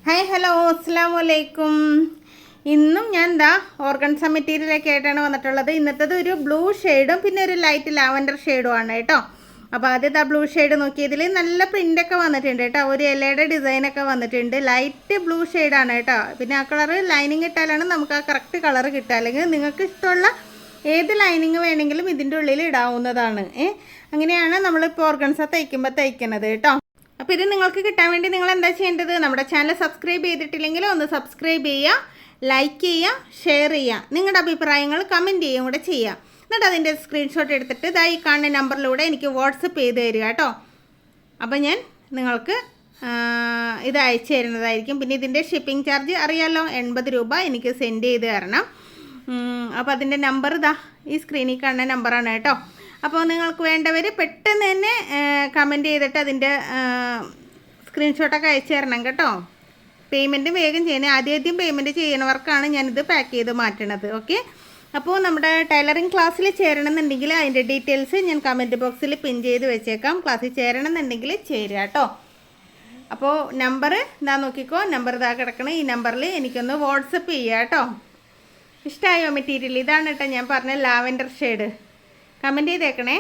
Hi hello അസ്സലാമലൈക്കും. ഇന്നും ഞാൻ ഓർഗൻസ മെറ്റീരിയലൊക്കെ ആയിട്ടാണ് വന്നിട്ടുള്ളത്. ഇന്നത്തേത് ഒരു ബ്ലൂ ഷെയ്ഡും പിന്നെ ഒരു ലൈറ്റ് ലാവൻഡർ ഷെയ്ഡും ആണ് കേട്ടോ. അപ്പോൾ ആദ്യത്തെ ബ്ലൂ ഷെയ്ഡ് നോക്കിയതിൽ നല്ല പ്രിൻ്റൊക്കെ വന്നിട്ടുണ്ട് കേട്ടോ. ഒരു ഇലയുടെ ഡിസൈനൊക്കെ വന്നിട്ടുണ്ട്. ലൈറ്റ് ബ്ലൂ ഷെയ്ഡാണ് കേട്ടോ. പിന്നെ ആ കളറ് ലൈനിങ് ഇട്ടാലാണ് നമുക്ക് ആ കറക്റ്റ് കളർ കിട്ടുക. അല്ലെങ്കിൽ നിങ്ങൾക്ക് ഇഷ്ടമുള്ള ഏത് ലൈനിങ് വേണമെങ്കിലും ഇതിൻ്റെ ഉള്ളിൽ ഇടാവുന്നതാണ്. അങ്ങനെയാണ് നമ്മളിപ്പോൾ ഓർഗൻസ തയ്ക്കുന്നത് കേട്ടോ. അപ്പോൾ ഇത് നിങ്ങൾക്ക് കിട്ടാൻ വേണ്ടി നിങ്ങൾ എന്താ ചെയ്യേണ്ടത്? നമ്മുടെ ചാനൽ സബ്സ്ക്രൈബ് ചെയ്തിട്ടില്ലെങ്കിൽ ഒന്ന് സബ്സ്ക്രൈബ് ചെയ്യുക, ലൈക്ക് ചെയ്യുക, ഷെയർ ചെയ്യുക, നിങ്ങളുടെ അഭിപ്രായങ്ങൾ കമൻറ്റ് ചെയ്യുകയും കൂടെ ചെയ്യുക. എന്നിട്ട് അതിൻ്റെ സ്ക്രീൻഷോട്ട് എടുത്തിട്ട് ഈ കാണുന്ന നമ്പറിലൂടെ എനിക്ക് വാട്സപ്പ് ചെയ്ത് തരിക കേട്ടോ. അപ്പോൾ ഞാൻ നിങ്ങൾക്ക് ഇത് അയച്ചു തരുന്നതായിരിക്കും. പിന്നെ ഇതിൻ്റെ ഷിപ്പിംഗ് ചാർജ് അറിയാമല്ലോ, 80 രൂപ എനിക്ക് സെൻഡ് ചെയ്ത് തരണം. അപ്പോൾ അതിൻ്റെ നമ്പർ ഈ സ്ക്രീനിൽ കാണുന്ന നമ്പറാണ് കേട്ടോ. അപ്പോൾ നിങ്ങൾക്ക് വേണ്ടവർ പെട്ടെന്ന് തന്നെ കമൻറ്റ് ചെയ്തിട്ട് അതിൻ്റെ സ്ക്രീൻഷോട്ടൊക്കെ അയച്ചു തരണം കേട്ടോ. പേയ്മെൻറ്റ് വേഗം ചെയ്യണേ. ആദ്യം പേയ്മെൻറ്റ് ചെയ്യണവർക്കാണ് ഞാനിത് പാക്ക് ചെയ്ത് മാറ്റണത്. ഓക്കെ. അപ്പോൾ നമ്മുടെ ടൈലറിങ് ക്ലാസ്സിൽ ചേരണമെന്നുണ്ടെങ്കിൽ അതിൻ്റെ ഡീറ്റെയിൽസ് ഞാൻ കമൻറ്റ് ബോക്സിൽ പിൻ ചെയ്ത് വെച്ചേക്കാം. ക്ലാസ്സിൽ ചേരണമെന്നുണ്ടെങ്കിൽ ചേരുക കേട്ടോ. അപ്പോൾ നമ്പർ നോക്കിക്കോ, നമ്പർ കിടക്കണം. ഈ നമ്പറിൽ എനിക്കൊന്ന് വാട്സപ്പ് ചെയ്യുക കേട്ടോ. ഇഷ്ടമായോ മെറ്റീരിയൽ? ഇതാണ് കേട്ടോ ഞാൻ പറഞ്ഞ ലാവൻഡർ ഷെയ്ഡ്. കമൻറ്റ് ചെയ്തേക്കണേ.